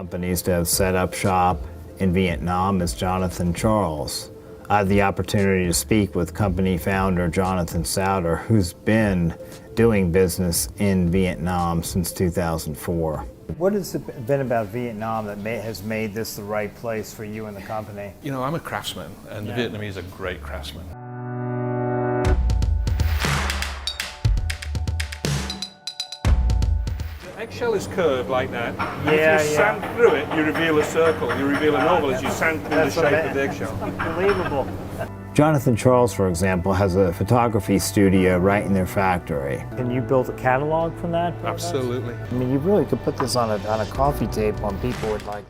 companies to have set up shop in Vietnam is Jonathan Charles. I had the opportunity to speak with company founder Jonathan Souter, who's been doing business in Vietnam since 2004. What has it been about Vietnam that has made this the right place for you and the company? You know, I'm a craftsman, and the Vietnamese are great craftsmen. The eggshell is curved like that. If you sand through it, you reveal a circle. You reveal an oval as you sand through the shape of the eggshell. Unbelievable. Jonathan Charles, for example, has a photography studio right in their factory. Can you build a catalog from that? Absolutely. I mean, you really could put this on a coffee table and people would like